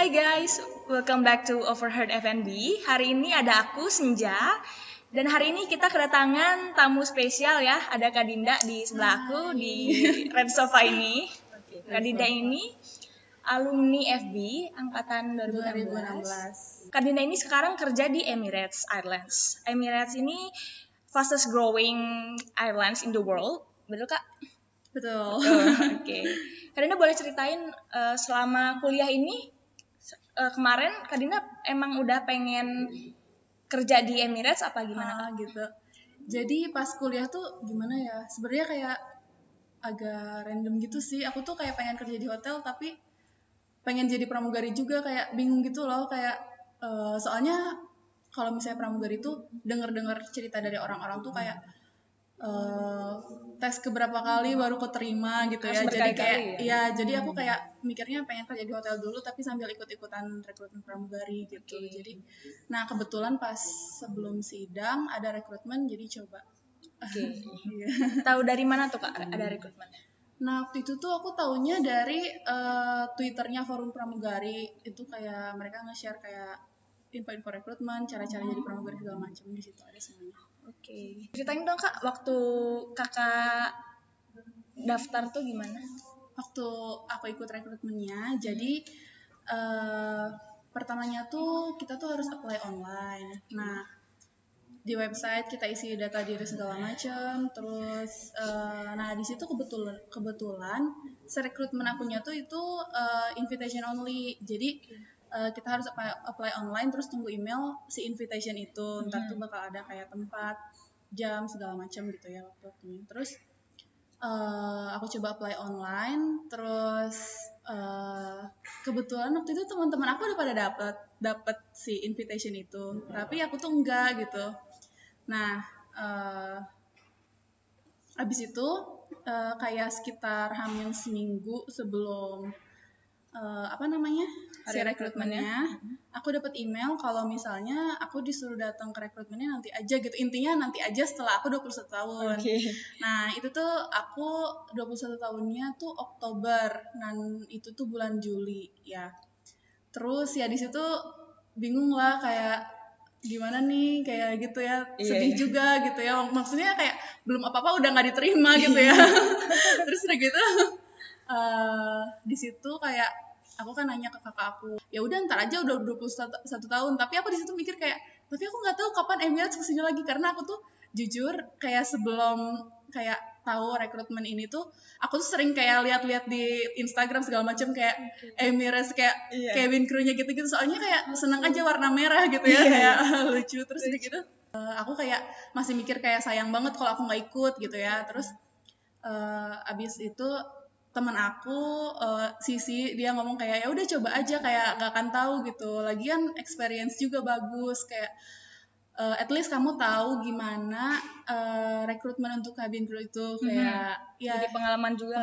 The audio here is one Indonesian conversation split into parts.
Hai guys, welcome back to Overheard F&B. Hari ini ada aku, Senja. Dan hari ini kita kedatangan tamu spesial ya. Ada Kak Dinda di sebelah aku di Red Sofa ini. Kak Dinda ini alumni FB angkatan 2016. Kak Dinda ini sekarang kerja di Emirates Airlines. Emirates ini fastest growing airlines in the world. Betul Kak? Betul. Oke. Kak Dinda boleh ceritain selama kuliah ini kemarin Kak Dinda emang udah pengen kerja di Emirates apa gimana? Gitu. Jadi pas kuliah tuh gimana ya? Sebenarnya kayak agak random gitu sih. Aku tuh kayak pengen kerja di hotel tapi pengen jadi pramugari juga, kayak bingung gitu loh, kayak soalnya kalau misalnya pramugari tuh denger cerita dari orang-orang tuh kayak tes keberapa kali baru keterima gitu ya. Jadi kayak jadi aku kayak mikirnya pengen kerja di hotel dulu tapi sambil ikut-ikutan rekrutmen pramugari gitu. Jadi nah kebetulan pas sebelum sidang ada rekrutmen jadi coba. Tahu dari mana tuh Kak ada rekrutmen? Nah waktu itu tuh aku taunya dari Twitternya Forum Pramugari. Itu kayak mereka nge-share kayak info-info rekrutmen, cara-cara jadi pramugari segala macam, di situ ada semuanya. Oke. Ceritain dong Kak, waktu Kakak daftar tuh gimana? Waktu aku ikut rekrutmennya, jadi pertamanya tuh kita tuh harus apply online. Nah di website kita isi data diri segala macam, terus nah di situ kebetulan rekrutmen akunya tuh itu invitation only. Jadi kita harus apply online terus tunggu email si invitation itu. Ntar tuh bakal ada kayak tempat, jam segala macam gitu ya waktunya. Terus aku coba apply online, terus kebetulan waktu itu teman-teman aku udah pada dapat si invitation itu, tapi aku tuh enggak gitu. Nah abis itu kayak sekitar hampir seminggu sebelum si rekrutmennya, aku dapat email kalau misalnya aku disuruh datang ke rekrutmennya nanti aja gitu. Intinya nanti aja setelah aku 21 tahun. Nah itu tuh aku 21 tahunnya tuh Oktober, dan itu tuh bulan Juli ya. Terus ya di situ bingung lah, kayak gimana nih kayak gitu ya, sedih juga gitu ya. Maksudnya kayak belum apa-apa udah nggak diterima gitu ya. Terus udah gitu di situ kayak aku kan nanya ke kakak aku, ya udah ntar aja, udah 21 tahun. Tapi aku di situ mikir kayak, tapi aku nggak tahu kapan Emirates kesini lagi, karena aku tuh jujur kayak sebelum kayak tahu rekrutmen ini tuh aku tuh sering kayak lihat-lihat di Instagram segala macam kayak Emirates kayak cabin crew-nya gitu-gitu, soalnya kayak seneng aja warna merah gitu ya, kayak lucu. Terus gitu aku kayak masih mikir kayak sayang banget kalau aku nggak ikut gitu ya. Terus abis itu teman aku Sisi, dia ngomong kayak ya udah coba aja, kayak gak akan tahu gitu, lagian experience juga bagus, kayak at least kamu tahu gimana rekrutmen untuk cabin crew itu, kayak jadi pengalaman juga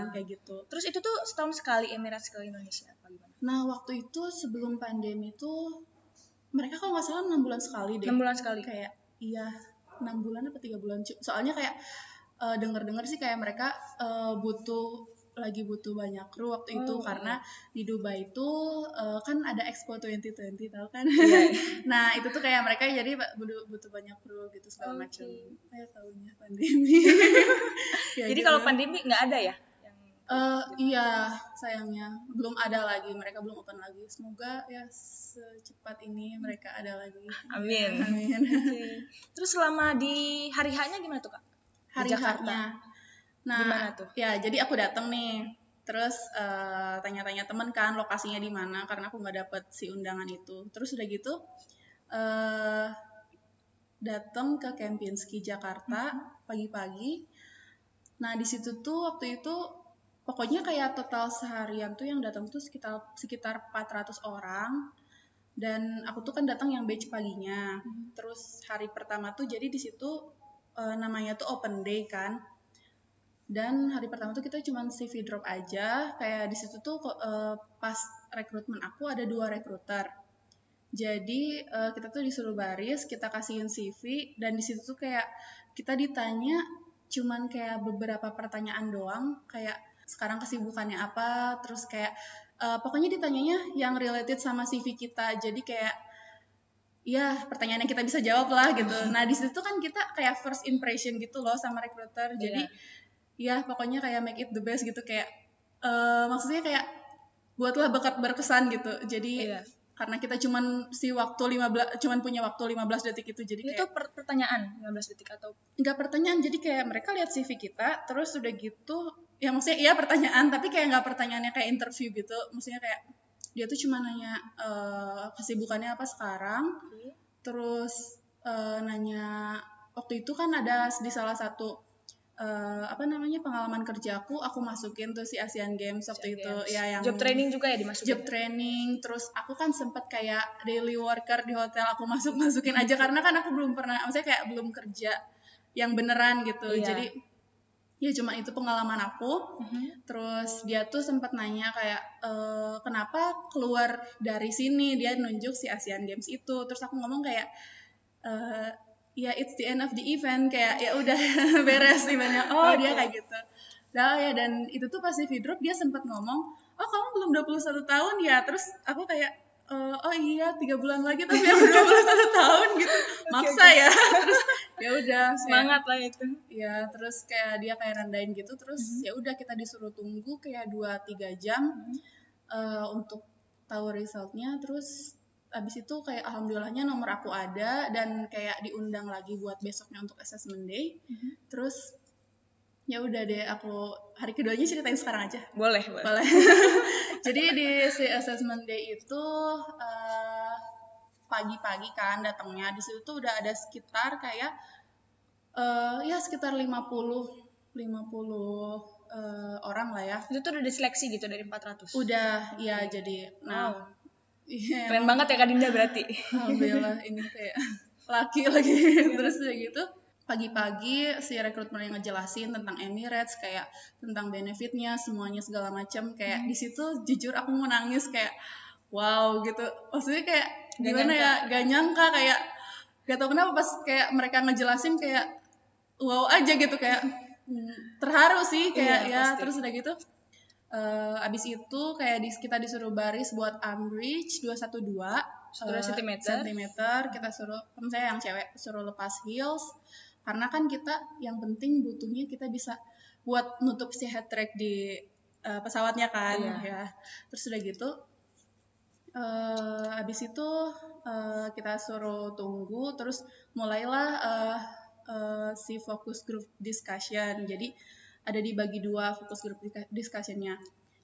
kayak gitu. Terus itu tuh setahun sekali Emirates ke Indonesia apa gimana? Nah waktu itu sebelum pandemi tuh mereka kalau nggak salah 6 bulan sekali deh. 6 bulan sekali? Kayak 6 bulan apa 3 bulan, soalnya kayak dengar sih kayak mereka lagi butuh banyak kru waktu itu, karena di Dubai itu kan ada Expo 2020, tahu kan? Nah itu tuh kayak mereka jadi butuh banyak kru gitu segala macam. Kayak tahunnya pandemi. Ya, jadi gitu. Kalau pandemi nggak ada ya? Iya, sayangnya belum ada lagi, mereka belum open lagi. Semoga ya secepat ini mereka ada lagi. Amin. Terus selama di hari H-nya gimana tuh Kak? Hari H-nya. Nah, gimana tuh? Ya jadi aku datang nih, terus tanya-tanya temen kan lokasinya di mana, karena aku nggak dapet si undangan itu. Terus udah gitu datang ke Kempinski Jakarta pagi-pagi. Nah di situ tuh waktu itu pokoknya kayak total seharian tuh yang datang tuh sekitar 400 orang. Dan aku tuh kan datang yang batch paginya. Terus hari pertama tuh jadi di situ namanya tuh open day kan. Dan hari pertama tuh kita cuma CV drop aja. Kayak di situ tuh pas rekrutmen aku ada 2 rekruter. Jadi kita tuh disuruh baris, kita kasihin CV, dan di situ tuh kayak kita ditanya cuman kayak beberapa pertanyaan doang, kayak sekarang kesibukannya apa, terus kayak pokoknya ditanyanya yang related sama CV kita, jadi kayak ya pertanyaan yang kita bisa jawab lah gitu. Nah di situ kan kita kayak first impression gitu loh sama recruiter, jadi ya pokoknya kayak make it the best gitu, kayak maksudnya kayak buatlah bakat berkesan gitu. Jadi karena kita cuman punya waktu 15 detik itu, jadi itu pertanyaan 15 detik atau enggak pertanyaan, jadi kayak mereka lihat CV kita terus udah gitu ya, maksudnya iya pertanyaan tapi kayak enggak pertanyaannya kayak interview gitu, maksudnya kayak dia tuh cuma nanya kesibukannya apa sekarang, terus nanya waktu itu kan ada di salah satu pengalaman kerjaku, aku masukin tuh si Asian Games waktu itu ya, yang job training juga ya dimasukin. Job training, terus aku kan sempet kayak daily worker di hotel, aku masukin aja karena kan aku belum pernah, maksudnya kayak belum kerja yang beneran gitu. Jadi ya cuma itu pengalaman aku. Terus dia tuh sempat nanya kayak kenapa keluar dari sini, dia nunjuk si Asian Games itu. Terus aku ngomong kayak ya it's the end of the event, kayak ya udah beres eventnya. Dia kayak gitu. Nah ya, dan itu tuh pas CV drop dia sempat ngomong, oh kamu belum 21 tahun ya. Terus aku kayak oh iya 3 bulan lagi tapi aku 21 tahun gitu. Maksa ya. Terus ya udah semangat lah itu. Ya, terus kayak dia kayak rendahin gitu, terus ya udah kita disuruh tunggu kayak 2-3 jam untuk tahu resultnya. Terus abis itu kayak alhamdulillahnya nomor aku ada dan kayak diundang lagi buat besoknya untuk assessment day. Terus ya udah deh, aku hari keduanya ceritain sekarang aja. Boleh. Jadi di si assessment day itu pagi-pagi kan datangnya, di situ tuh udah ada sekitar kayak ya sekitar 50 orang lah ya. Itu tuh udah diseleksi gitu dari 400? Udah, ya jadi keren banget ya Kak Dinda berarti. Alhamdulillah, ini kayak laki lagi. Terus udah gitu pagi-pagi si rekrutmen yang ngejelasin tentang Emirates, kayak tentang benefitnya semuanya segala macam, kayak di situ jujur aku mau nangis, kayak wow gitu, maksudnya kayak gimana ya, gak nyangka, kayak gak tau kenapa pas kayak mereka ngejelasin kayak wow aja gitu, kayak terharu sih kayak ya. Terus udah gitu abis itu kayak kita disuruh baris buat arm reach 212 cm. Kita suruh, saya yang cewek suruh lepas heels karena kan kita yang penting butuhnya kita bisa buat nutup si head track di pesawatnya kan. Ya. Terus udah gitu abis itu kita suruh tunggu, terus mulailah si focus group discussion. Jadi ada dibagi 2 focus group discussionnya.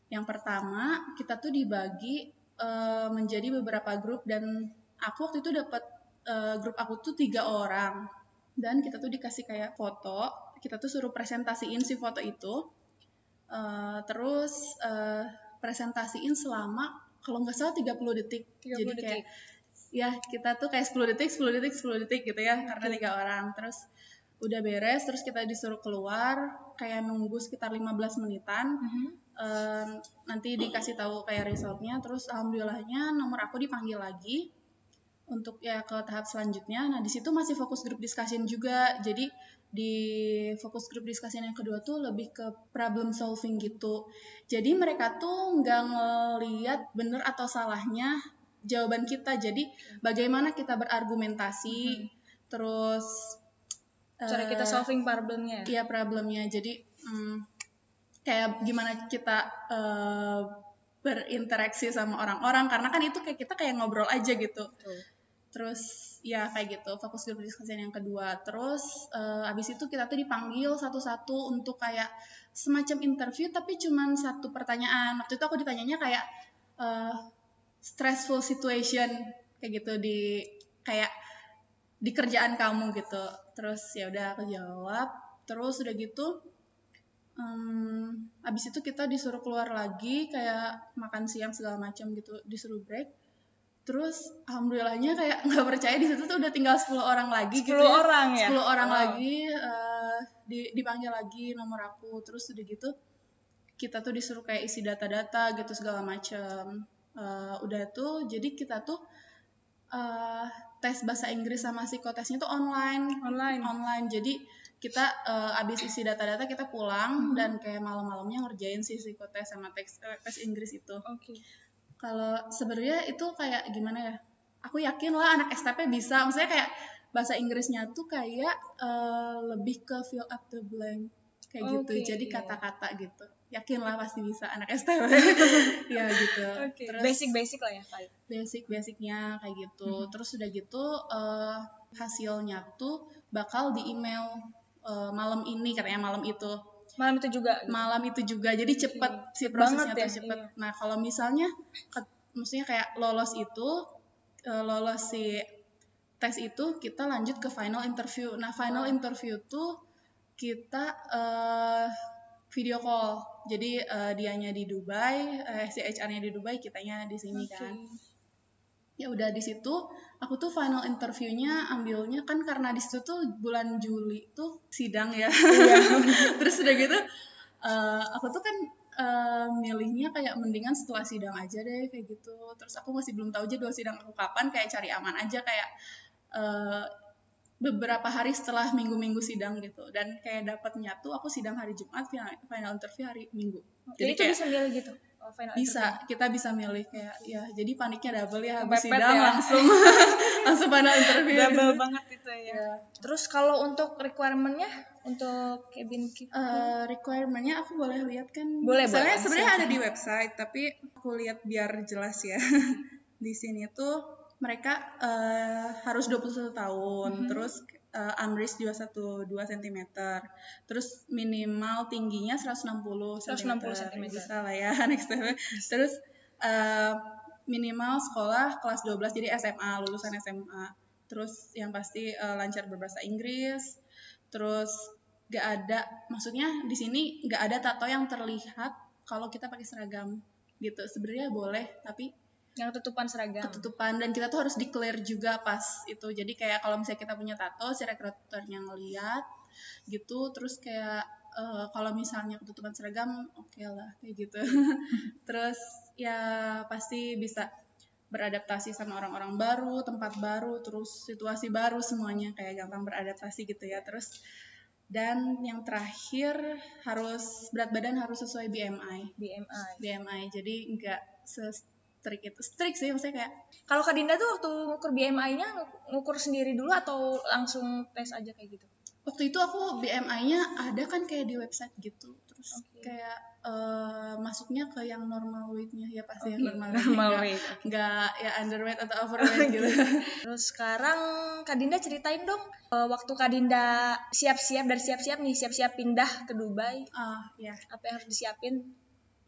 Yang pertama kita tuh dibagi menjadi beberapa grup, dan aku waktu itu dapat grup aku tuh 3 orang, dan kita tuh dikasih kayak foto, kita tuh suruh presentasiin si foto itu, terus presentasiin selama kalau nggak salah 30 detik. Jadi kayak ya kita tuh kayak 10 detik gitu ya, karena 3 orang. Terus udah beres, terus kita disuruh keluar kayak nunggu sekitar 15 menitan. Nanti dikasih tahu kayak resultnya. Terus alhamdulillahnya nomor aku dipanggil lagi untuk ya ke tahap selanjutnya. Nah di situ masih fokus group discussion juga. Jadi di fokus group discussion yang kedua tuh lebih ke problem solving gitu. Jadi mereka tuh nggak ngelihat bener atau salahnya jawaban kita. Jadi bagaimana kita berargumentasi, terus cara kita solving problemnya. Iya, problemnya. Jadi kayak gimana kita berinteraksi sama orang-orang, karena kan itu kayak kita kayak ngobrol aja gitu. Terus ya kayak gitu, fokus group discussion yang kedua. Terus abis itu kita tuh dipanggil satu-satu untuk kayak semacam interview, tapi cuman 1 pertanyaan. Waktu itu aku ditanyanya kayak stressful situation kayak gitu di kerjaan kamu gitu. Terus ya udah aku jawab. Terus udah gitu abis itu kita disuruh keluar lagi kayak makan siang segala macam gitu, disuruh break. Terus alhamdulillahnya kayak nggak percaya di situ tuh udah tinggal 10 orang lagi 10 gitu. 10 orang ya? 10 orang lagi dipanggil lagi nomor aku. Terus udah gitu kita tuh disuruh kayak isi data-data gitu segala macam. Udah tuh jadi kita tuh tes bahasa Inggris sama psikotesnya tuh online. Jadi kita abis isi data-data kita pulang dan kayak malam-malamnya ngerjain si psikotes sama tes Inggris itu. Kalau sebenarnya itu kayak gimana ya, aku yakin lah anak STP bisa, maksudnya kayak bahasa Inggrisnya tuh kayak lebih ke fill up the blank kayak gitu, jadi kata-kata gitu, yakin lah pasti bisa anak STP. Ya gitu. Terus basic lah ya, basicnya kayak gitu. Terus udah gitu hasilnya tuh bakal di email malam ini, katanya malam itu juga gitu. Malam itu juga, jadi cepet si prosesnya tuh cepet. Nah kalau misalnya maksudnya kayak lolos si tes itu, kita lanjut ke final interview. Nah final interview tuh kita video call, jadi dianya di Dubai, si HR-nya di Dubai, kitanya di sini kan. Ya udah di situ aku tuh final interviewnya ambilnya kan karena di situ tuh bulan Juli tuh sidang ya. Terus udah gitu aku tuh kan milihnya kayak mendingan setelah sidang aja deh kayak gitu. Terus aku masih belum tahu jadwal sidang aku kapan, kayak cari aman aja kayak beberapa hari setelah minggu-minggu sidang gitu. Dan kayak dapatnya tuh aku sidang hari Jumat, final interview hari Minggu. Jadi kayak bisa milih gitu. Bisa, kita bisa milih kayak ya, jadi paniknya double ya, habis sidang ya. langsung final interview. Double banget itu ya. Terus kalau untuk requirement-nya untuk cabin keeper, requirement-nya aku boleh lihat kan? Boleh. Sebenarnya ada di website, tapi aku lihat biar jelas ya. Di sini tuh mereka harus 21 tahun, terus Amris 212 cm, terus minimal tingginya 160 cm. Bisa lah ya, next level. Terus minimal sekolah kelas 12, jadi SMA, lulusan SMA. Terus yang pasti lancar berbahasa Inggris. Terus gak ada, maksudnya di sini gak ada tato yang terlihat kalau kita pakai seragam gitu. Sebenarnya boleh, tapi yang ketutupan seragam. Dan kita tuh harus declare juga pas itu. Jadi kayak kalau misalnya kita punya tato, si rekruternya ngeliat gitu, terus kayak kalau misalnya ketutupan seragam, oke lah kayak gitu. Terus ya pasti bisa beradaptasi sama orang-orang baru, tempat baru, terus situasi baru, semuanya kayak gampang beradaptasi gitu ya. Terus dan yang terakhir harus berat badan harus sesuai BMI. Jadi enggak strict sih, maksudnya kayak kalau Kak Dinda tuh waktu ngukur BMI-nya ngukur sendiri dulu atau langsung tes aja kayak gitu? Waktu itu aku BMI-nya ada kan kayak di website gitu, terus kayak masuknya ke yang normal weight-nya ya, pasti yang normal weight, nggak ya underweight atau overweight gitu. Terus sekarang Kak Dinda ceritain dong waktu Kak Dinda siap-siap pindah ke Dubai. Ya. Apa yang harus disiapin?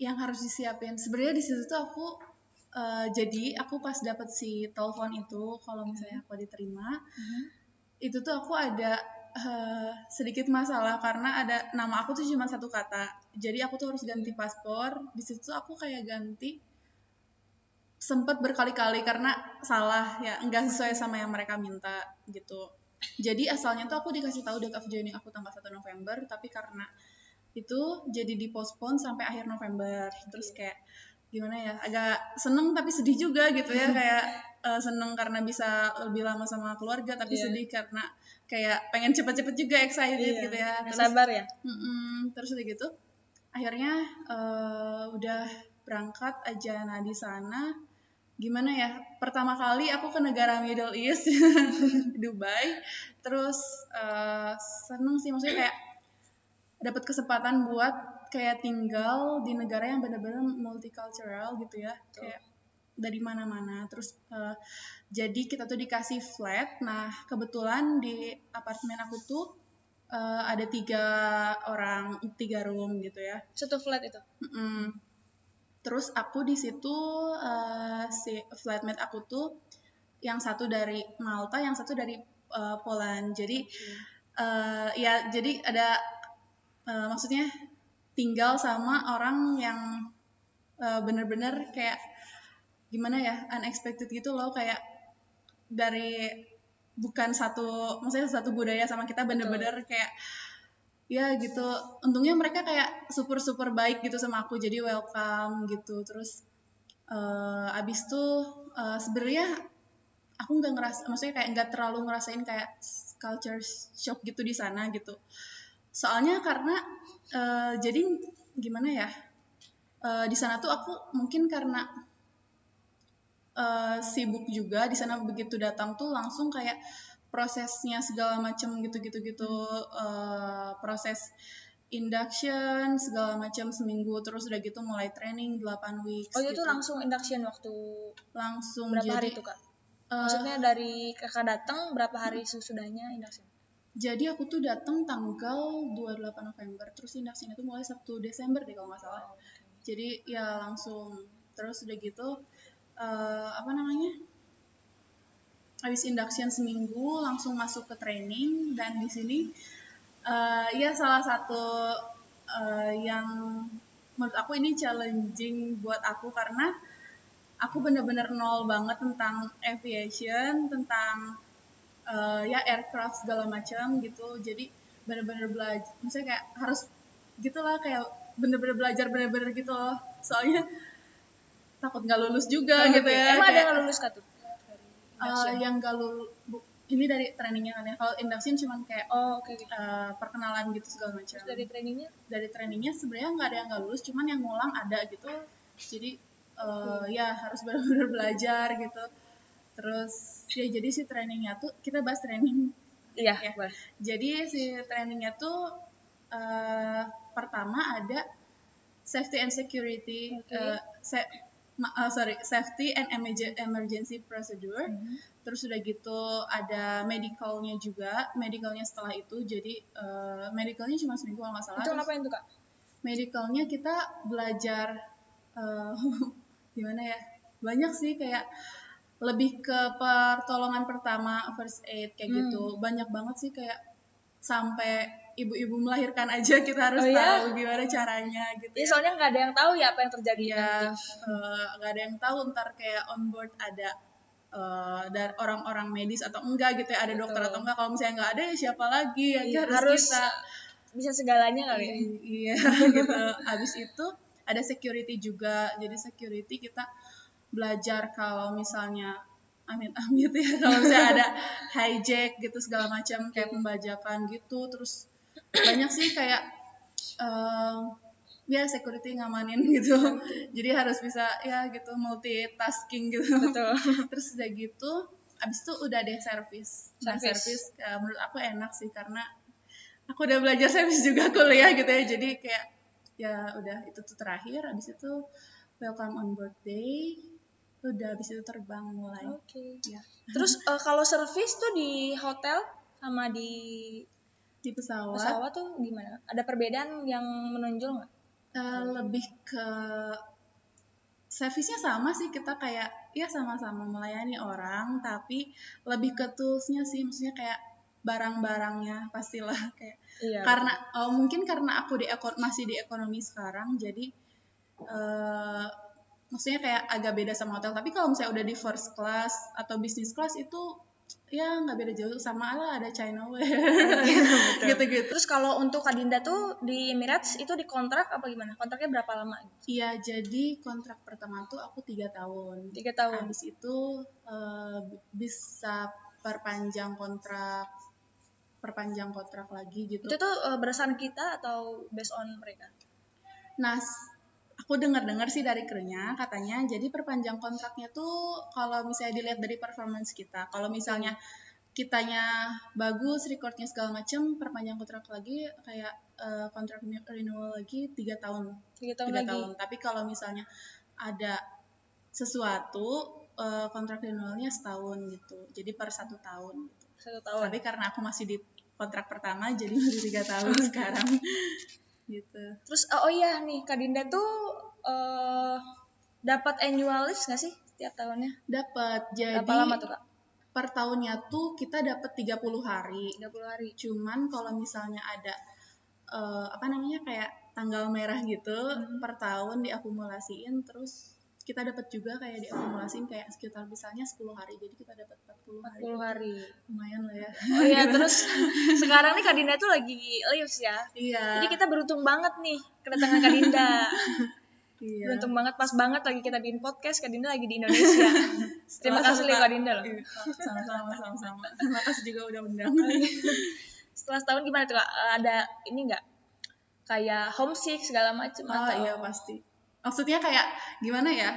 Yang harus disiapin sebenarnya di situ tuh aku jadi aku pas dapet si telepon itu, kalau misalnya aku diterima, itu tuh aku ada sedikit masalah karena ada nama aku tuh cuma satu kata, jadi aku tuh harus ganti paspor. Di situ tuh aku kayak ganti sempet berkali-kali karena salah ya, nggak sesuai sama yang mereka minta gitu. Jadi asalnya tuh aku dikasih tahu date of joining aku tanggal 1 November, tapi karena itu jadi dipospon sampai akhir November. Terus kayak gimana ya, agak seneng tapi sedih juga gitu ya, kayak seneng karena bisa lebih lama sama keluarga, tapi sedih karena kayak pengen cepet-cepet juga, excited gitu ya. Terus sabar ya. Terus udah gitu akhirnya udah berangkat aja. Nah di sana gimana ya, pertama kali aku ke negara Middle East Dubai, terus seneng sih, maksudnya kayak dapat kesempatan buat kayak tinggal di negara yang benar-benar multicultural gitu ya, kayak dari mana-mana. Terus jadi kita tuh dikasih flat. Nah kebetulan di apartemen aku tuh ada 3 room gitu ya, satu flat itu. Terus aku di situ si flatmate aku tuh yang satu dari Malta, yang satu dari Poland. Jadi ya jadi ada maksudnya tinggal sama orang yang bener-bener kayak gimana ya, unexpected gitu loh, kayak dari maksudnya satu budaya sama kita, bener-bener kayak ya gitu. Untungnya mereka kayak super baik gitu sama aku, jadi welcome gitu. Terus abis tuh sebenarnya aku nggak ngerasa, maksudnya kayak nggak terlalu ngerasain kayak culture shock gitu di sana gitu. Soalnya karena jadi gimana ya, di sana tuh aku mungkin karena sibuk juga di sana, begitu datang tuh langsung kayak prosesnya segala macam gitu, proses induction segala macam seminggu, terus udah gitu mulai training 8 weeks. Oh itu gitu. langsung induction waktu Langsung berapa jadi, hari itu Kak? Maksudnya dari Kakak datang berapa hari sesudahnya induction? Jadi aku tuh datang tanggal 28 November, terus induction itu mulai 1 Desember deh kalau nggak salah. Oh, okay. Jadi ya langsung, terus udah gitu apa namanya, habis induction seminggu langsung masuk ke training. Dan di sini ya salah satu yang menurut aku ini challenging buat aku, karena aku bener-bener nol banget tentang aviation, tentang ya aircraft segala macam gitu. Jadi bener-bener belajar, misalnya kayak harus gitulah, kayak bener-bener belajar bener-bener gitu loh, soalnya takut nggak lulus juga gitu ya. Emang ada kayak, yang lulus Kak tuh? yang nggak lulus ini dari trainingnya kan ya. Kalau induction cuman kayak oke. perkenalan gitu segala macam. Terus dari trainingnya? Dari trainingnya sebenarnya nggak ada yang nggak lulus, cuman yang ngulang ada gitu. Jadi ya harus benar-benar belajar gitu. Terus ya jadi si trainingnya tuh, kita bahas training. Iya. Ya. Jadi si trainingnya tuh pertama ada safety and security, safety and emergency procedure. Terus udah gitu ada medicalnya juga. Medicalnya setelah itu, jadi medicalnya cuma seminggu kalau nggak salah. Itu ngapain tuh Kak? Medicalnya kita belajar gimana ya, banyak sih, kayak lebih ke pertolongan pertama, first aid kayak gitu. Banyak banget sih, kayak sampai ibu-ibu melahirkan aja kita harus tahu gimana caranya gitu. Ya soalnya nggak ada yang tahu ya apa yang terjadi. Iya, nggak ada yang tahu ntar kayak on board ada dari orang-orang medis atau enggak gitu ya, ada dokter atau enggak. Kalau misalnya nggak ada ya siapa lagi yang harus kita bisa segalanya kali ya. Iya gitu. Habis itu ada security juga. Jadi security kita belajar kalau misalnya amit-amit ya, kalau misalnya ada hijack gitu segala macam, kayak pembajakan gitu. Terus banyak sih kayak ya security ngamanin gitu. Jadi harus bisa ya gitu, multitasking gitu. Betul. Terus udah gitu abis itu udah deh service. Nah service menurut aku enak sih, karena aku udah belajar service juga kuliah gitu ya. Jadi kayak ya udah itu tuh terakhir. Abis itu welcome on board day, udah abis itu terbang mulai. Ya. Terus kalau service tuh di hotel sama di pesawat tuh gimana? Ada perbedaan yang menonjol nggak? Lebih ke servisnya sama sih, kita kayak ya sama-sama melayani orang, tapi lebih ke toolsnya sih, maksudnya kayak barang-barangnya pastilah kayak. Iya, karena mungkin karena aku masih di ekonomi sekarang, jadi maksudnya kayak agak beda sama hotel. Tapi kalau misalnya udah di first class atau business class itu ya nggak beda jauh, sama lah, ada Chinaware gitu-gitu. Terus kalau untuk Kak Dinda tuh di Emirates itu dikontrak apa gimana? Kontraknya berapa lama? Iya, jadi kontrak pertama tuh aku 3 tahun. 3 tahun. Habis itu bisa perpanjang kontrak lagi gitu. Itu tuh berdasarkan kita atau based on mereka? Nah, aku dengar sih dari krunya katanya, jadi perpanjang kontraknya tuh kalau misalnya dilihat dari performance kita. Kalau misalnya kitanya bagus, recordnya segala macam, perpanjang kontrak lagi, kayak kontrak renewal lagi 3 tahun. 3 tahun. Tapi kalau misalnya ada sesuatu, kontrak renewalnya setahun gitu. Jadi per 1 tahun gitu. 1 tahun. Tapi karena aku masih di kontrak pertama, jadi masih 3 tahun sekarang. Gitu. Terus oh iya nih, Kak Dinda tuh dapat annual leave nggak sih setiap tahunnya? Dapat. Jadi berapa lama tuh Kak? Per tahunnya tuh kita dapat 30 hari. 30 hari. Cuman kalau misalnya ada kayak tanggal merah gitu, per tahun diakumulasiin, terus kita dapat juga kayak diakumulasiin kayak sekitar misalnya 10 hari. Jadi kita dapat 40 hari. 40 hari. Lumayan lah ya. Oh iya, terus sekarang nih Kak Dinda tuh lagi leaves ya. Iya. Jadi kita beruntung banget nih kedatangan Kak Dinda. Iya. Beruntung banget, pas banget lagi kita bikin podcast, Kak Dinda lagi di Indonesia. Terima kasih Kak Dinda loh. Sama-sama. Terima kasih juga udah undang. Setelah setahun gimana tuh Kak? Ada ini nggak? Kayak homesick segala macam atau? Iya pasti. Maksudnya kayak gimana ya?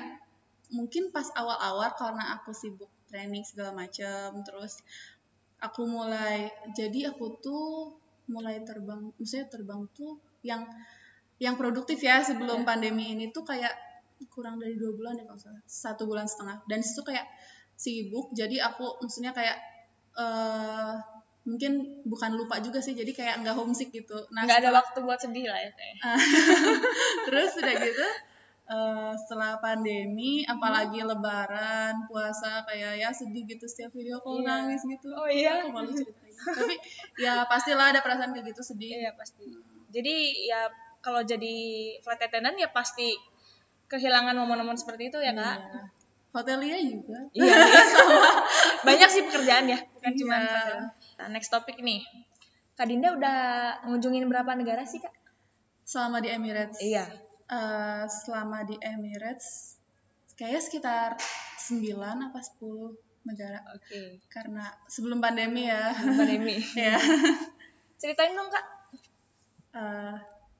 Mungkin pas awal-awal karena aku sibuk training segala macam, terus aku tuh mulai terbang, maksudnya terbang tuh yang produktif ya sebelum pandemi ini tuh kayak kurang dari 2 bulan ya kalau salah, 1,5 bulan. Dan situ kayak sibuk, jadi aku maksudnya kayak mungkin bukan lupa juga sih, jadi kayak nggak homesick gitu. Nah, nggak ada waktu buat sedih lah ya kayak. Terus udah gitu setelah pandemi, apalagi lebaran, puasa, kayak ya sedih gitu, setiap video call nangis gitu. Oh iya. Aku malu ceritain. Tapi ya pastilah ada perasaan kayak gitu, sedih. Iya pasti. Jadi ya kalau jadi flight attendant ya pasti kehilangan momen-momen seperti itu ya Kak. Iya. Hotelia juga. Iya, sama. Banyak sih pekerjaan ya, bukan cuma hotel. Nah, next topik nih. Kak Dinda udah ngunjungin berapa negara sih Kak? Selama di Emirates. Iya. Selama di Emirates kayaknya sekitar 9 apa 10 negara. Oke. Karena sebelum pandemi ya. Pandemi. Ya. Ceritain dong Kak.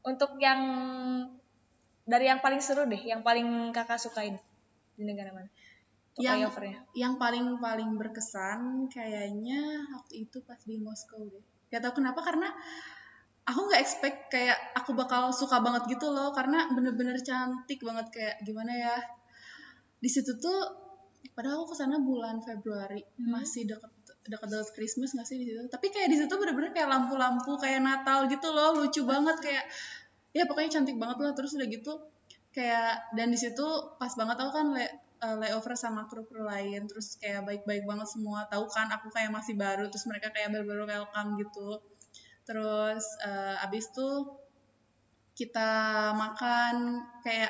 Untuk yang dari yang paling seru deh, yang paling Kakak sukain di negara mana? Yang paling berkesan kayaknya waktu itu pas di Moskow deh. Gak tau kenapa, karena aku nggak expect kayak aku bakal suka banget gitu loh, karena bener-bener cantik banget, kayak gimana ya. Di situ tuh padahal aku kesana bulan Februari, masih deket Christmas nggak sih di situ. Tapi kayak di situ bener-bener kayak lampu-lampu kayak Natal gitu loh, lucu banget, kayak ya pokoknya cantik banget lah. Terus udah gitu kayak, dan di situ pas banget aku kan layover sama kru-kru lain, terus kayak baik-baik banget semua, tahu kan aku kayak masih baru, terus mereka kayak baru-baru welcome gitu. Terus abis tuh kita makan kayak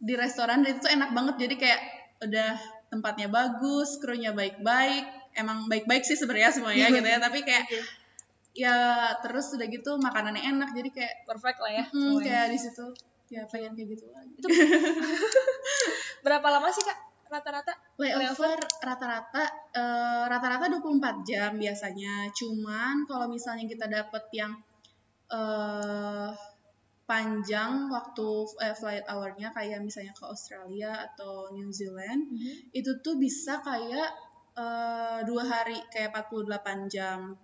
di restoran, dan itu enak banget, jadi kayak udah tempatnya bagus, krunya baik-baik, emang baik-baik sih sebenarnya semuanya gitu ya, tapi kayak ya terus udah gitu makanannya enak, jadi kayak perfect lah ya. Kayak di situ ya pengen kayak gitu lagi. Itu berapa lama sih Kak rata-rata? Layover rata-rata 24 jam biasanya. Cuman kalau misalnya kita dapet yang panjang waktu flight hour-nya, kayak misalnya ke Australia atau New Zealand, itu tuh bisa kayak 2 hari, kayak 48 jam.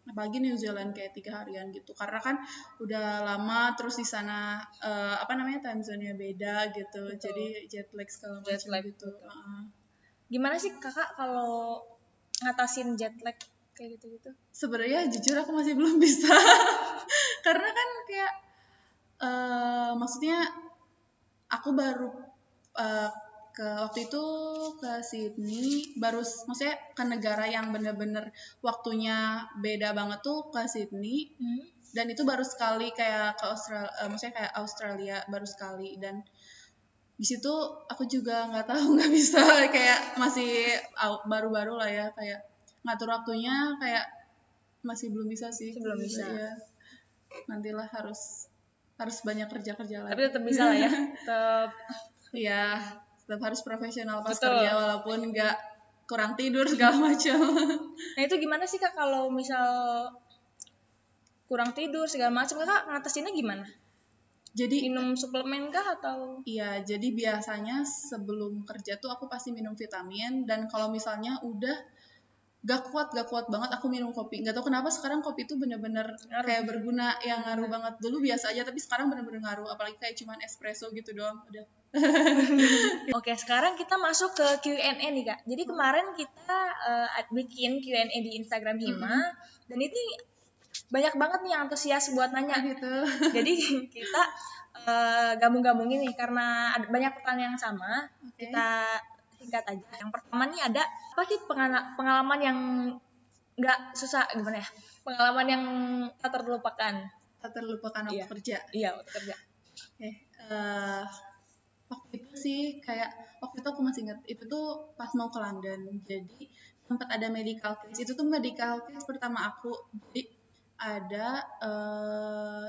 Apalagi New Zealand kayak 3 harian gitu, karena kan udah lama, terus di sana time zone-nya beda gitu. Betul. Jadi jet lag segala macam gitu. Gimana sih Kakak kalau ngatasin jet lag kayak gitu-gitu? Sebenarnya jujur aku masih belum bisa. Karena kan kayak maksudnya aku baru waktu itu ke Sydney, maksudnya ke negara yang bener-bener waktunya beda banget tuh, ke Sydney. Dan itu baru sekali kayak ke Australia, maksudnya kayak Australia baru sekali, dan di situ aku juga nggak bisa, kayak masih baru-baru lah ya, kayak ngatur waktunya kayak masih belum bisa sih. Belum bisa. Ya. Nantilah harus banyak kerja lagi. Tapi tetap bisa lah ya. Tetap harus profesional pas kerja, walaupun nggak kurang tidur segala macam. Nah itu gimana sih Kak kalau misal kurang tidur segala macam, Kakak ngatasinnya gimana? Jadi minum suplemen kah atau? Iya, jadi biasanya sebelum kerja tuh aku pasti minum vitamin, dan kalau misalnya udah gak kuat banget, aku minum kopi. Gak tau kenapa sekarang kopi tuh bener-bener kayak berguna, yang ngaruh banget. Dulu biasa aja, tapi sekarang bener-bener ngaruh, apalagi kayak cuman espresso gitu doang udah. Oke, sekarang kita masuk ke Q&A nih Kak. Jadi kemarin kita bikin Q&A di Instagram Hima, dan itu banyak banget nih yang antusias buat nanya gitu. Jadi kita gabung-gabungin nih, karena ada banyak pertanyaan yang sama. Kita singkat aja. Yang pertama nih ada, apa sih pengalaman yang nggak susah, gimana ya? Pengalaman yang tak terlupakan. Tak terlupakan waktu kerja. Iya, waktu kerja. Waktu itu sih kayak, waktu itu aku masih ingat, itu tuh pas mau ke London. Jadi sempat ada medical case. Itu tuh medical case pertama aku. Jadi ada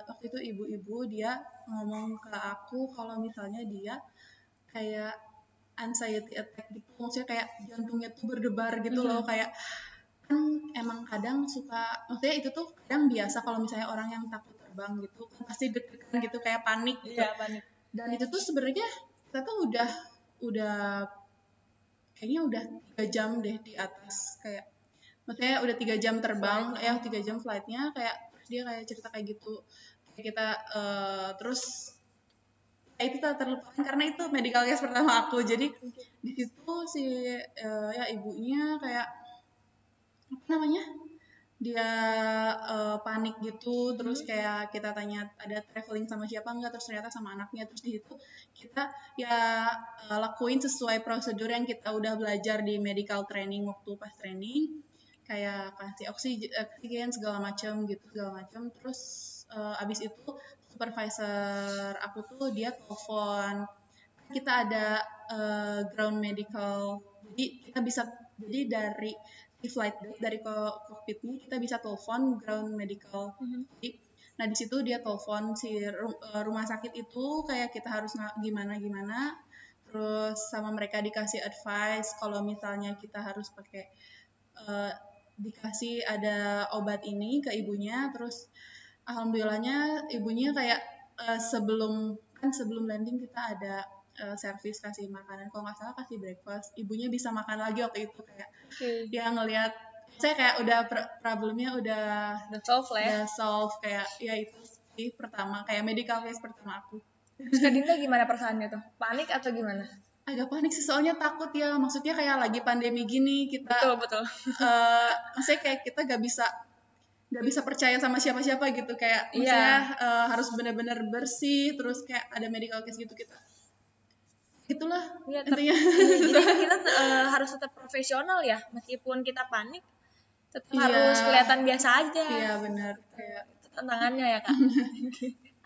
waktu itu ibu-ibu dia ngomong ke aku kalau misalnya dia kayak anxiety attack gitu, maksudnya kayak jantungnya tuh berdebar gitu loh, kayak kan emang kadang suka, maksudnya itu tuh kadang biasa kalau misalnya orang yang takut terbang gitu kan pasti deg-degan gitu, kayak panik gitu. Iya, panik. Dan itu tuh sebenarnya kita tuh udah kayaknya udah 3 jam deh di atas, kayak maksudnya udah 3 jam terbang, 3 jam flightnya, kayak dia kayak cerita kayak gitu, kayak kita terus itu tak terlupakan karena itu medical case pertama aku. Jadi di situ si ya ibunya kayak apa namanya, dia panik gitu, terus kayak kita tanya ada traveling sama siapa enggak, terus ternyata sama anaknya. Terus di situ kita ya lakuin sesuai prosedur yang kita udah belajar di medical training waktu pas training, kayak kasih oksigen segala macam gitu, segala macam. Terus abis itu supervisor aku tuh dia telepon, kita ada ground medical, jadi kita bisa, jadi dari flight deck dari cockpitnya kita bisa telepon ground medical. Jadi, nah di situ dia telepon si rumah sakit itu kayak kita harus gimana gimana, terus sama mereka dikasih advice kalau misalnya kita harus pakai dikasih ada obat ini ke ibunya. Terus alhamdulillahnya ibunya kayak sebelum landing kita ada servis kasih makanan, kalau nggak salah kasih breakfast, ibunya bisa makan lagi waktu itu, kayak dia ngelihat saya kayak udah problemnya udah solve lah ya. Udah solve, kayak ya itu sih pertama, kayak medical case pertama aku. Terus Kak Dinda gimana perasaannya tuh? Panik atau gimana? Agak panik sih, soalnya takut ya, maksudnya kayak lagi pandemi gini kita Betul. maksudnya kayak kita gak bisa percaya sama siapa-siapa gitu, kayak maksudnya harus benar-benar bersih, terus kayak ada medical case gitu, kita itulah intinya. Jadi kita harus tetap profesional ya, meskipun kita panik tetap harus kelihatan biasa aja. Iya benar, kayak itu tantangannya ya Kak.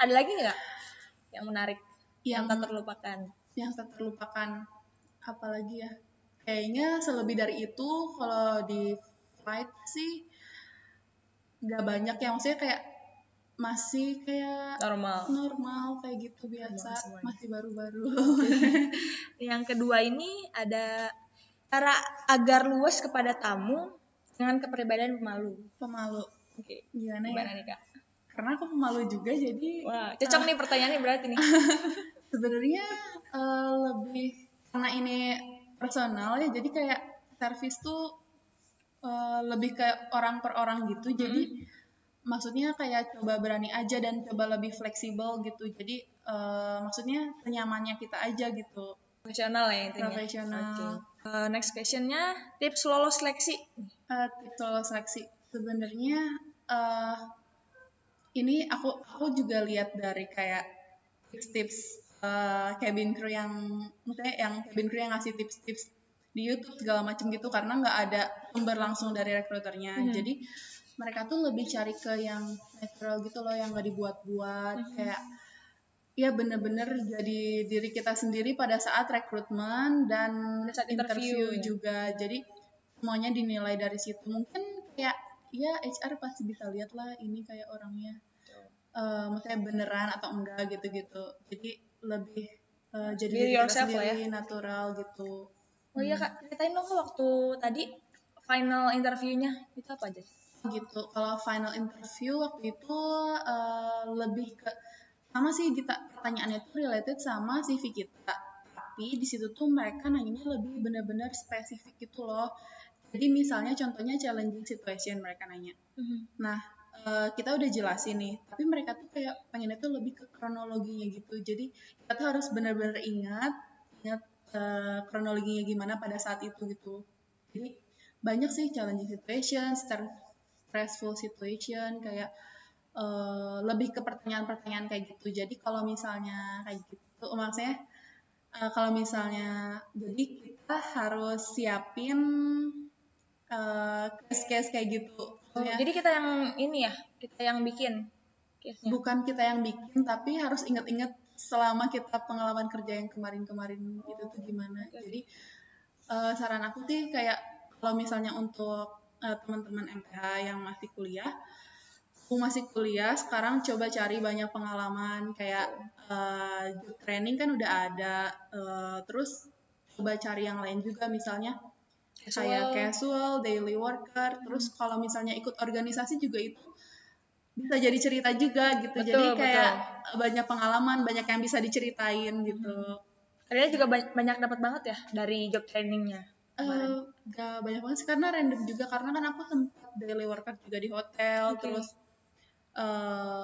Ada lagi nggak yang menarik yang tak terlupakan? Yang tak terlupakan apalagi ya, kayaknya selebih dari itu kalau di flight sih nggak banyak ya, maksudnya kayak masih kayak normal kayak gitu, biasa, masih baru-baru. Yang kedua ini ada cara agar luas kepada tamu dengan kepribadian pemalu. Oke. Gimana nih Kak? Karena aku pemalu juga, jadi wah, cocok nih pertanyaannya berarti nih. Sebenarnya lebih karena ini personal ya, jadi kayak servis tuh lebih kayak orang per orang gitu. Jadi maksudnya kayak coba berani aja dan coba lebih fleksibel gitu. Jadi maksudnya senyamannya kita aja gitu. Profesional ya intinya. Profesional. Okay. Next questionnya, tips lolos seleksi. Tips lolos seleksi sebenarnya ini aku juga lihat dari kayak tips-tips cabin crew yang cabin crew yang ngasih tips-tips di YouTube segala macam gitu, karena nggak ada sumber langsung dari rekruternya. Jadi mereka tuh lebih cari ke yang natural gitu loh, yang nggak dibuat-buat, kayak ya bener-bener jadi diri kita sendiri pada saat rekrutmen dan saat interview juga. Jadi semuanya dinilai dari situ. Mungkin kayak ya HR pasti bisa lihat lah ini kayak orangnya maksudnya beneran atau enggak gitu-gitu. Jadi lebih jadi diri kita sendiri, natural gitu. Oh iya Kak, ceritain dong waktu tadi final interviewnya itu apa aja? Gitu. Kalau final interview waktu itu lebih ke sama sih, pertanyaannya itu related sama CV kita. Tapi di situ tuh mereka nanyanya lebih benar-benar spesifik gitu loh. Jadi misalnya contohnya challenging situation mereka nanya. Nah, kita udah jelasin nih, tapi mereka tuh kayak pengennya tuh lebih ke kronologinya gitu. Jadi kita tuh harus benar-benar ingat kronologinya gimana pada saat itu gitu. Jadi banyak sih challenging situation, stressful situation, kayak lebih ke pertanyaan-pertanyaan kayak gitu. Jadi kalau misalnya kayak gitu, maksudnya kalau misalnya jadi kita harus siapin case-case kayak gitu. Jadi kita yang ini ya, kita yang bikin case-nya. Bukan kita yang bikin, tapi harus ingat-ingat selama kita pengalaman kerja yang kemarin-kemarin itu tuh gimana. Jadi saran aku sih kayak kalau misalnya untuk teman-teman MPH yang masih kuliah, aku masih kuliah sekarang, coba cari banyak pengalaman kayak job training kan udah ada, terus coba cari yang lain juga, misalnya kayak casual, daily worker, terus kalau misalnya ikut organisasi juga itu bisa jadi cerita juga gitu. Betul, jadi kayak betul. banyak pengalaman, banyak yang bisa diceritain gitu. Kalian juga banyak dapat banget ya dari job trainingnya? Gak banyak banget sih, karena random juga, karena kan aku sempat daily worker juga di hotel. Terus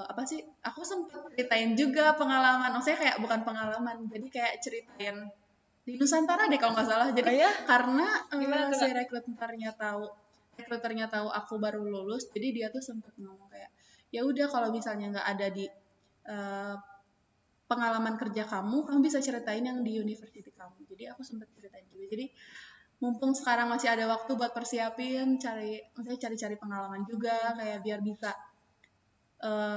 apa sih, aku sempat ceritain juga pengalaman, maksudnya kayak bukan pengalaman, jadi kayak ceritain di Nusantara deh kalau nggak salah. Jadi karena si rekruternya tahu aku baru lulus, jadi dia tuh sempat ngomong kayak, ya udah kalau misalnya nggak ada di pengalaman kerja kamu bisa ceritain yang di university kamu. Jadi aku sempat ceritain juga. Jadi mumpung sekarang masih ada waktu buat persiapin, cari pengalaman juga, kayak biar bisa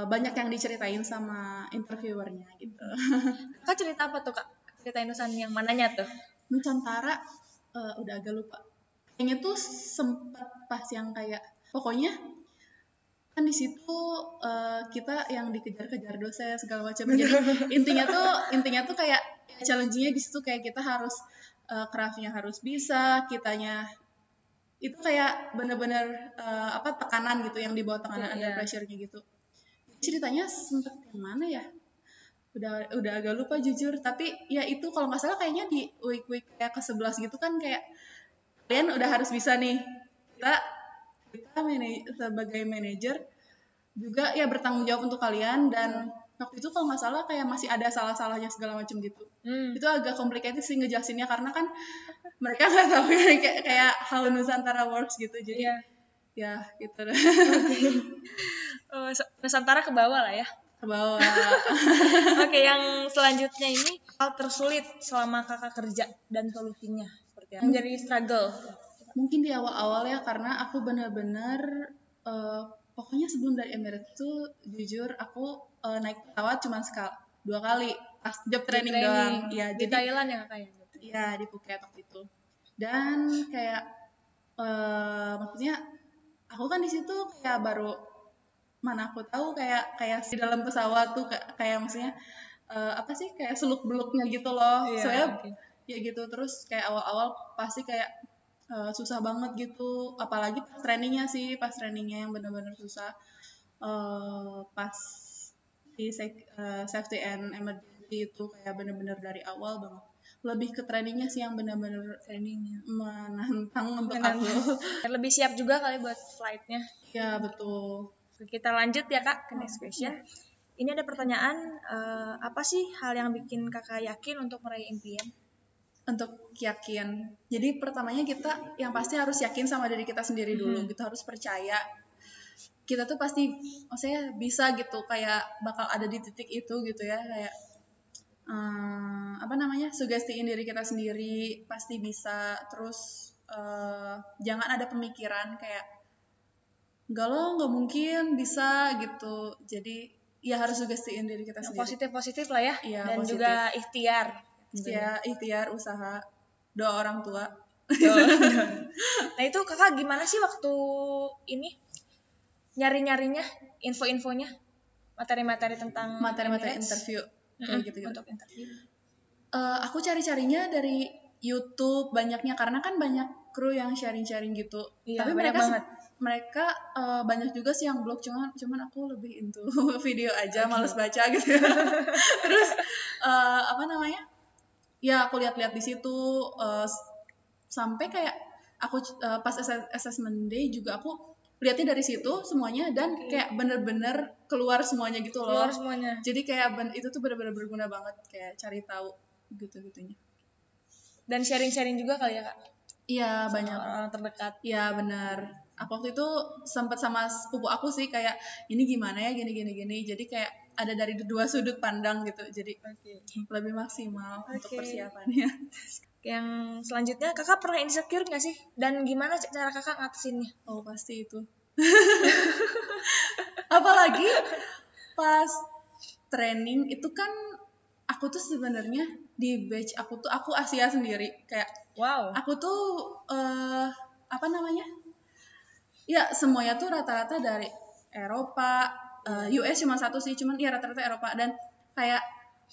banyak yang diceritain sama interviewernya gitu. Kak cerita apa tuh Kak? Ceritain Nusan yang mananya tuh? Nusantara udah agak lupa. Kayaknya tuh sempat pas yang kayak, pokoknya kan di situ kita yang dikejar-kejar dosen segala macam. Jadi intinya tuh kayak challenge-nya di situ kayak kita harus craft-nya harus bisa, kitanya itu kayak bener-bener tekanan gitu, yang dibawa tekanan under pressure-nya gitu. Ceritanya sempat yang mana ya? Udah agak lupa jujur, tapi ya itu kalau nggak salah kayaknya di week kayak ke-11 gitu kan, kayak kalian udah harus bisa nih. Kita sebagai manajer juga ya bertanggung jawab untuk kalian, dan waktu itu kalau nggak salah kayak masih ada salah-salahnya segala macam gitu. Itu agak complicated sih ngejelasinnya, karena kan mereka nggak tahu kayak how Nusantara works gitu. Jadi ya gitu. Nusantara ke bawah lah ya. Ke bawah. Oke, yang selanjutnya ini hal tersulit selama kakak kerja dan solusinya seperti apa? Menjadi struggle. Mungkin di awal-awal ya, karena aku benar-benar pokoknya sebelum dari Emirates tuh jujur aku naik pesawat cuma 2 kali pas job training doang. Ya, di Thailand ya kakak ya? Iya, di Phuket waktu itu. Dan kayak maksudnya aku kan di situ kayak baru, mana aku tahu kayak di dalam pesawat tuh kayak maksudnya apa sih, kayak seluk-beluknya gitu loh. Soalnya ya gitu. Terus kayak awal-awal pasti kayak susah banget gitu, apalagi pas trainingnya yang benar-benar susah. Pas di safety and emergency itu kayak benar-benar dari awal banget. Lebih ke trainingnya sih yang benar-benar menantang untuk aku. Lebih siap juga kali buat flightnya. Ya betul. Kita lanjut ya kak ke next question. Ini ada pertanyaan, apa sih hal yang bikin kakak yakin untuk meraih impian? Untuk yakin, jadi pertamanya kita yang pasti harus yakin sama diri kita sendiri dulu. Gitu, harus percaya kita tuh pasti, maksudnya bisa gitu, kayak bakal ada di titik itu gitu ya, kayak sugestiin diri kita sendiri, pasti bisa. Terus jangan ada pemikiran kayak enggak mungkin bisa gitu. Jadi ya harus sugestiin diri kita sendiri. Positif lah ya, dan positif. Juga ikhtiar, usaha, doa orang tua. Nah itu kakak gimana sih waktu ini nyari-nyarinya, info-infonya, materi-materi tentang interview kayak gitu. Untuk interview aku cari-carinya dari YouTube banyaknya, karena kan banyak kru yang sharing-sharing gitu. Tapi mereka banyak juga sih yang blog, cuman aku lebih into video aja, males baca gitu. Terus ya aku lihat-lihat di situ sampai kayak aku pas assessment day juga aku lihatnya dari situ semuanya, dan kayak bener-bener keluar semuanya gitu loh. Jadi kayak itu tuh bener-bener berguna banget, kayak cari tahu gitu-gitunya. Dan sharing-sharing juga kali ya kak? Iya, banyak orang terdekat. Iya benar. Aku waktu itu sempat sama sepupu aku sih, kayak ini gimana ya, gini. Jadi kayak ada dari dua sudut pandang gitu. Jadi lebih maksimal untuk persiapannya. Yang selanjutnya, kakak pernah insecure nggak sih? Dan gimana cara kakak ngatasinnya? Oh pasti itu. Apalagi pas training itu kan, aku tuh sebenarnya di batch aku Asia sendiri, kayak aku tuh ya semuanya tuh rata-rata dari Eropa, US cuma satu sih, cuman ya rata-rata Eropa. Dan kayak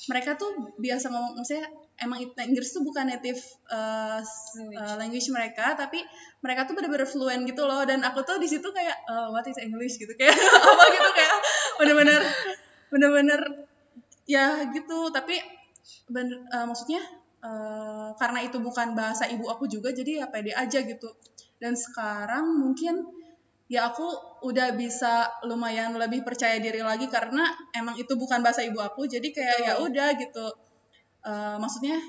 mereka tuh biasa ngomong, maksudnya emang Inggris tuh bukan native language mereka, tapi mereka tuh bener-bener fluent gitu loh. Dan aku tuh di situ kayak what is English gitu, kayak apa gitu, kayak bener-bener ya gitu. Tapi maksudnya karena itu bukan bahasa ibu aku juga, jadi ya pede aja gitu. Dan sekarang mungkin ya aku udah bisa lumayan lebih percaya diri lagi karena emang itu bukan bahasa ibu aku, jadi kayak ya udah gitu. Maksudnya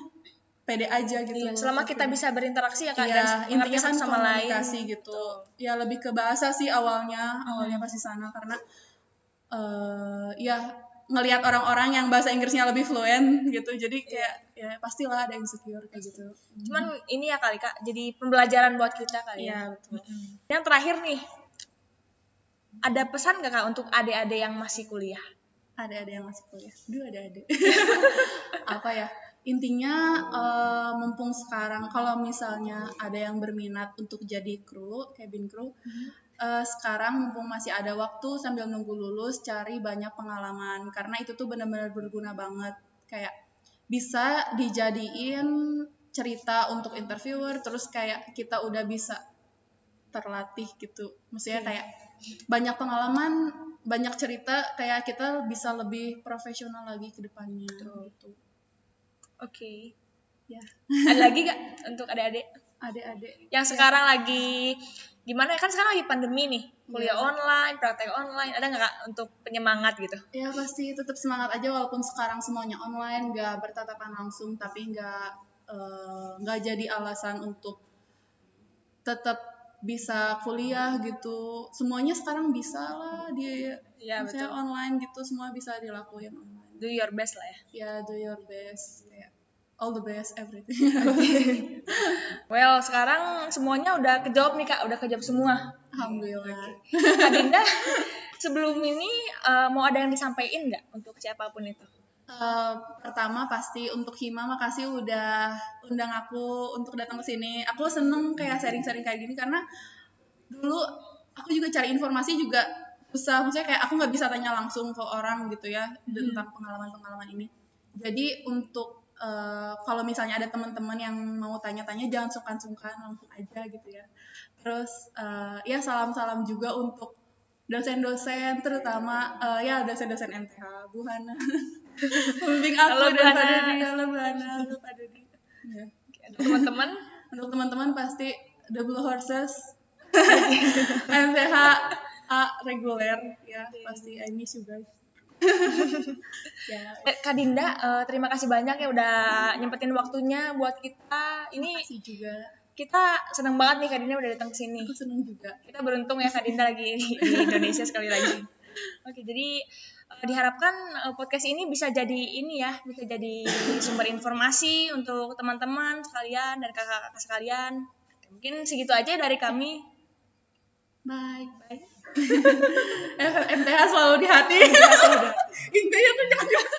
pede aja gitu. Iya, selama kita bisa berinteraksi ya Kak, iya, dan mengerti intinya kan satu sama lain komunikasi gitu. Ya lebih ke bahasa sih awalnya pas di sana, karena ya ngelihat orang-orang yang bahasa Inggrisnya lebih fluent gitu, jadi kayak ya pastilah ada insecure kayak gitu. Cuman ini ya kali Kak, jadi pembelajaran buat kita kali ya. Iya betul. Yang terakhir nih, ada pesan gak Kak untuk adik-adik yang masih kuliah? Ada yang masih kuliah. Duh, ada. Apa ya? Intinya mumpung sekarang kalau misalnya ada yang berminat untuk jadi kru, cabin crew, sekarang mumpung masih ada waktu sambil nunggu lulus, cari banyak pengalaman karena itu tuh benar-benar berguna banget. Kayak bisa dijadiin cerita untuk interviewer, terus kayak kita udah bisa terlatih gitu. Maksudnya kayak banyak pengalaman, banyak cerita, kayak kita bisa lebih profesional lagi ke depannya gitu. Oke. Ya. Ada lagi gak untuk adik-adik? Adik-adik. Yang sekarang lagi gimana kan sekarang lagi pandemi nih, kuliah online, praktek online, ada nggak Kak untuk penyemangat gitu? Ya pasti tetap semangat aja walaupun sekarang semuanya online, nggak bertatapan langsung, tapi nggak jadi alasan untuk tetap bisa kuliah gitu. Semuanya sekarang bisa lah misalnya online gitu, semua bisa dilakuin online. Do your best lah ya. Ya, do your best. Kayak all the best, everything. Well, sekarang semuanya udah kejawab nih Kak, udah kejawab semua. Alhamdulillah. Kak Dinda, sebelum ini mau ada yang disampaikan nggak untuk siapapun itu? Pertama pasti untuk Hima, makasih udah undang aku untuk datang ke sini. Aku seneng kayak sharing-sharing kayak gini karena dulu aku juga cari informasi juga susah, maksudnya kayak aku nggak bisa tanya langsung ke orang gitu ya tentang pengalaman-pengalaman ini. Jadi untuk kalau misalnya ada teman-teman yang mau tanya-tanya, jangan sungkan-sungkan, langsung aja gitu ya. Terus ya salam-salam juga untuk dosen-dosen, terutama ya dosen-dosen MTH, Bu Hana. Pembimbing aku dan Pak Dodi. Halo Bu Hana, halo Pak Dodi. Ya. Teman-teman, untuk teman-teman pasti The Blue Horses, MTH A reguler ya, pasti I miss you guys. Ya. Kak Dinda, terima kasih banyak ya udah nyempetin waktunya buat kita. Ini juga. Kita senang banget nih Kak Dinda udah datang ke sini. Aku senang juga. Kita beruntung ya Kak Dinda lagi di Indonesia sekali lagi. Oke, jadi diharapkan podcast ini bisa jadi bisa jadi sumber informasi untuk teman-teman sekalian dan kakak-kakak sekalian. Mungkin segitu aja dari kami. Bye. MTH selalu di hati. Intinya tuh jangan